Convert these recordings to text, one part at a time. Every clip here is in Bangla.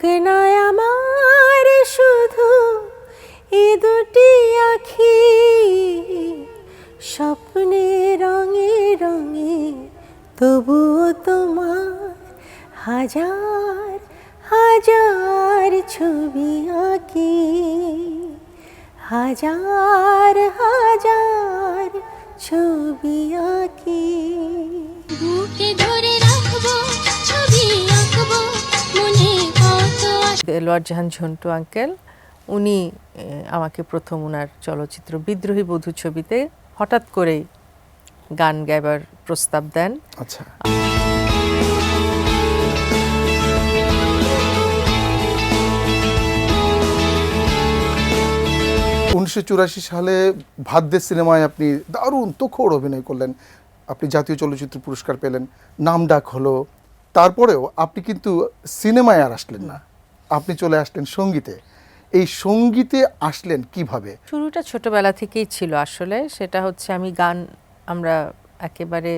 না আমার শুধু এ দুটি আখি, স্বপ্নে রঙে রঙে তবুও তোমার হাজার হাজার ছবি আঁকি, হাজার হাজার ছবি আঁকি। বুকে ধরে রাখবো, ছবি আঁকবো, মনে কত আশা। দেলোয়ার জাহান ঝন্টু আঙ্কেল, উনি আমাকে প্রথম ওনার চলচ্চিত্র বিদ্রোহী বধূ ছবিতে হঠাৎ করেই গান গাইবার প্রস্তাব দেন। আচ্ছা, 1984 সালে ভাত দে সিনেমায় আপনি দারুণ তুখোড় অভিনয় করলেন, আপনি জাতীয় চলচ্চিত্র পুরস্কার পেলেন, নাম ডাক হলো। তারপরেও আপনি কিন্তু সিনেমায় আর আসলেন না, আপনি চলে আসলেন সঙ্গীতে। এই সঙ্গীতে আসলেন কিভাবে? শুরুটা ছোটবেলা থেকেই ছিল আসলে, সেটা হচ্ছে আমরা একেবারে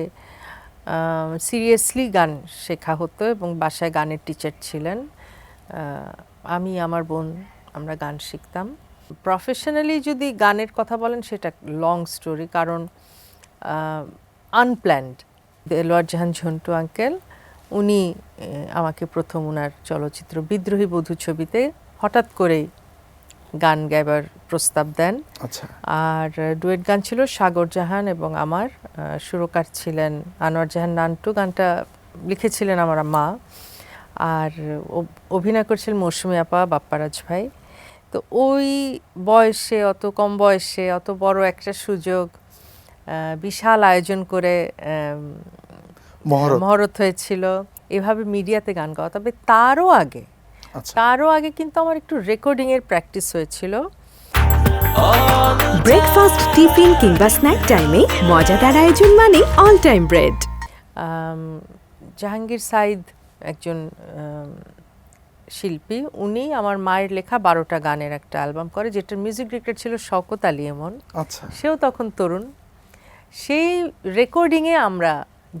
সিরিয়াসলি গান শেখা হতো এবং বাসায় গানের টিচার ছিলেন। আমি আমার বোন আমরা গান শিখতাম। প্রফেশনালি যদি গানের কথা বলেন সেটা লং স্টোরি, কারণ আনপ্ল্যান্ড। দেলোয়ার জাহান ঝন্টু আঙ্কেল, উনি আমাকে প্রথম ওনার চলচ্চিত্র বিদ্রোহী বধূ ছবিতে হঠাৎ করেই গান গাইবার প্রস্তাব দেন। আচ্ছা, আর ডুয়েট গান ছিল সাগর জাহান এবং আমার, সুরকার ছিলেন আনোয়ার জাহান নান্টু, গানটা লিখেছিলেন আমার মা, আর অভিনয় করছিলেন মৌসুমী আপা, বাপ্পারাজ ভাই। তো ওই বয়সে, অত কম বয়সে অত বড় একটা সুযোগ, বিশাল আয়োজন করে মহরত হয়েছিল, এভাবে মিডিয়াতে গান গাওয়া। তবে তারও আগে কিন্তু আমার একটু রেকর্ডিং এর প্র্যাকটিস হয়েছিল। ব্রেকফাস্ট, টিফিন কিংবা স্ন্যাক টাইমে মজাদার আয়োজন মানে all time bread. Jahangir Saeed একজন শিল্পী, উনি আমার মায়ের লেখা 12টা গানের একটা অ্যালবাম করে, যেটার মিউজিক ডিরেক্টর ছিল শওকত আলী এমন। আচ্ছা, সেও তখন তরুণ। সেই রেকর্ডিংয়ে আমরা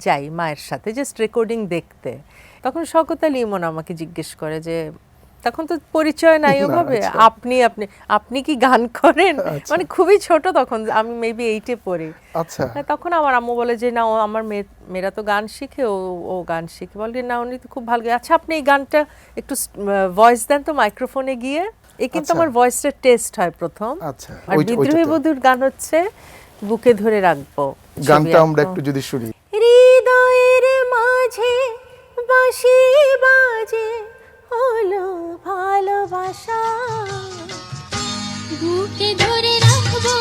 যাই মায়ের সাথে, জাস্ট রেকর্ডিং দেখতে। তখন শওকত আলী ইমন আমাকে জিজ্ঞেস করে যে, তখন তো পরিচয় নাই ওভাবে, আপনি কি গান করেন? মানে খুবই ছোট তখন, আমি মেবি 8-এ পড়ি। আচ্ছা, তখন আমার আম্মু বলে যে না, ও আমার মেয়েরা তো গান শিখে, ও গান শিখে। বলে না, উনি তো খুব ভালো। আচ্ছা, আপনি এই গানটা একটু ভয়েস দেন তো মাইক্রোফোনে গিয়ে। এই কিন্তু আমার ভয়েসটা টেস্ট হয় প্রথম। আচ্ছা, আর বিদ্রোহী বধূর গান হচ্ছে বুকে ধরে রাখবো। গানটা আমরা একটু যদি শুনি। হৃদয়ের মাঝে বাঁশি বাজে হলো ভালোবাসা, বুকে ধরে রাখবো,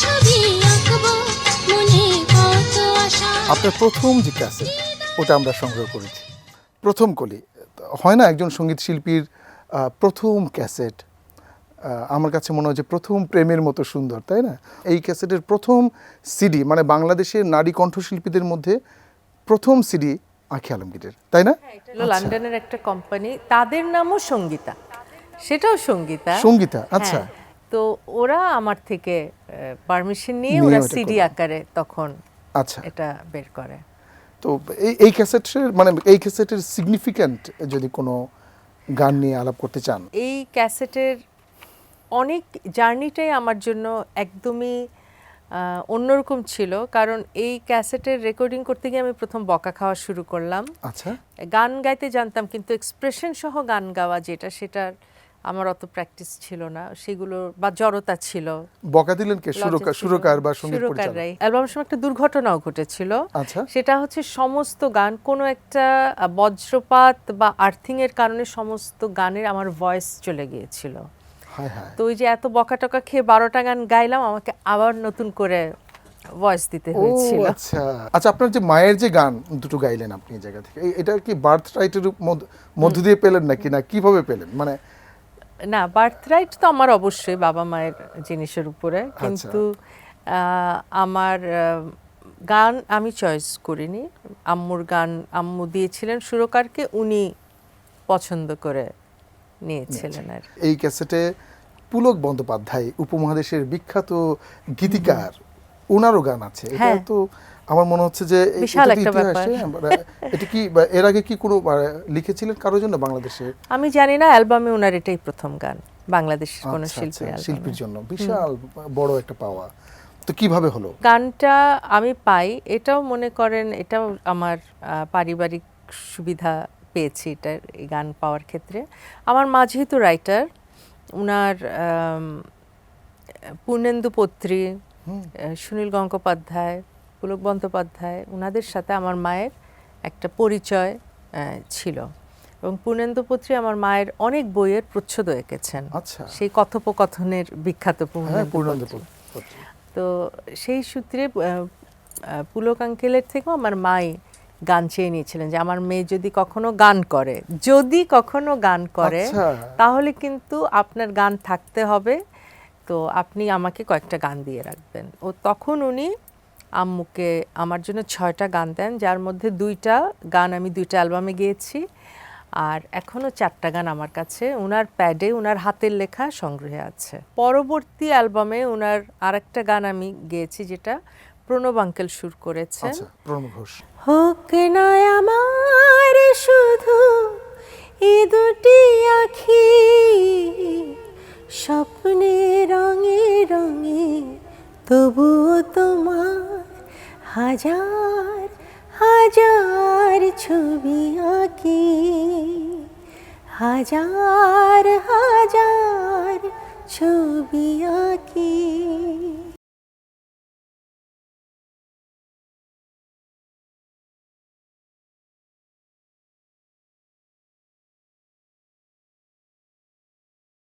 ছবি আঁকবো, মনে কত আশা। আপনার প্রথম যে ক্যাসেট, ওটা আমরা সংগ্রহ করেছি। প্রথম কলি হয় না একজন সঙ্গীত শিল্পীর প্রথম ক্যাসেট, আমার কাছে মনে হয় যে প্রথম প্রেমের মতো সুন্দর, তাই না? এই ক্যাসেটের প্রথম সিডি, মানে বাংলাদেশের নারী কণ্ঠশিল্পীদের মধ্যে প্রথম সিডি আঁখি আলমগীরের, তাই না? লন্ডনের একটা কোম্পানি, তাদের নামও সঙ্গীতা, সেটাও সঙ্গীতা। আচ্ছা, তো ওরা আমার থেকে পারমিশন নিয়ে ওরা সিডি আকারে তখন আচ্ছা এটা বের করে। তো এই ক্যাসেটের, মানে এই ক্যাসেটের সিগনিফিক্যান্ট যদি কোনো গান নিয়ে আলাপ করতে চান। এই ক্যাসেটের অনেক জার্নিটাই আমার জন্য একদমই অন্যরকম ছিল, কারণ এই ক্যাসেটের রেকর্ডিং করতে গিয়ে আমি প্রথম বকা খাওয়া শুরু করলাম। আচ্ছা, গান গাইতে জানতাম, কিন্তু এক্সপ্রেশন সহ গান গাওয়া সেটার আমার অত প্র্যাকটিস ছিল না, সেগুলোর বা জড়তা ছিল। বকা দিলেন কে? সুরকার বা সঙ্গীত পরিচালক? অ্যালবামের সময় একটা দুর্ঘটনাও ঘটেছিল। আচ্ছা, সেটা হচ্ছে সমস্ত গান কোনো একটা বজ্রপাত বা আর্থিং এর কারণে সমস্ত গানের আমার ভয়েস চলে গিয়েছিল। তো ওই যে এত বকা টকা খেয়ে 12টা গান গাইলাম, আমাকে আবার নতুন করে ভয়েস দিতে হয়েছিল। আচ্ছা আচ্ছা, আপনার যে মায়ের যে গান দুটো গাইলেন আপনি এই জায়গা থেকে, এটা কি বার্থ রাইটের মধ্য দিয়ে পেলেন নাকি, না কিভাবে পেলেন? মানে না, বার্থ রাইট তো আমার অবশ্যই বাবা মায়ের জিনিসের উপরে, কিন্তু আমার গান আমি চয়েস করিনি। আম্মুর গান আম্মু দিয়েছিলেন সুরকারকে, উনি পছন্দ করে নিয়েছিলেন। আর এই ক্যাসেটে পুলক বন্দ্যোপাধ্যায়, উপমহাদেশের বিখ্যাত গীতিকার, ওনারও গান আছে, এটা হ্যাঁ। তো আমার মনে হচ্ছে যে বিশাল এটা তো একটা ইতিহাসে, এটা কি বা এর আগে কি কোনো লিখেছিলেন কারোর জন্য বাংলাদেশে? আমি জানি না, অ্যালবামে ওনার এটাই প্রথম গান বাংলাদেশের কোনো আচ্ছা, শিল্পীর আচ্ছা, অ্যালবামে। শিল্পীর জন্য বিশাল বড় একটা পাওয়া। তো কিভাবে হলো? গানটা আমি পাই, এটাও মনে করেন এটাও আমার পারিবারিক সুবিধা পেয়েছি এটা, এই গান পাওয়ার ক্ষেত্রে। আমার মা যেহেতু রাইটার, উনার পূর্ণেন্দু পত্রী, সুনীল গঙ্গোপাধ্যায়, পুলক বন্দ্যোপাধ্যায়, উনাদের সাথে আমার মায়ের একটা পরিচয় ছিল, এবং পূর্ণেন্দু পত্রী আমার মায়ের অনেক বইয়ের প্রচ্ছদ এঁকেছেন। আচ্ছা। সেই কথোপকথনের বিখ্যাত হ্যাঁ, পূর্ণেন্দু পূর্ণেন্দু পত্রী। পত্রী। তো সেই সূত্রে পুলক আঙ্কেলের থেকেও আমার মাই গান চেয়ে নিয়েছিলেন যে আমার মেয়ে যদি কখনো গান করে, আচ্ছা। তাহলে কিন্তু আপনার গান থাকতে হবে, তো আপনি আমাকে কয়েকটা গান দিয়ে রাখবেন। ও তখন উনি আম্মুকে আমার জন্য 6টা গান দেন, যার মধ্যে 2টা গান আমি 2টা অ্যালবামে গেয়েছি, আর এখনও 4টা গান আমার কাছে উনার প্যাডে, উনার হাতের লেখা সংগ্রহে আছে। পরবর্তী অ্যালবামে উনার আরেকটা গান আমি গেয়েছি, যেটা প্রণব আঙ্কেল সুর করেছেন। আচ্ছা, প্রণব ঘোষ। হোক না আমার শুধু এ দুটি আখি, স্বপ্নে রঙে রঙে, তবুও তোমার হাজার হাজার ছবি আঁকি, হাজার হাজার ছবি আঁকি।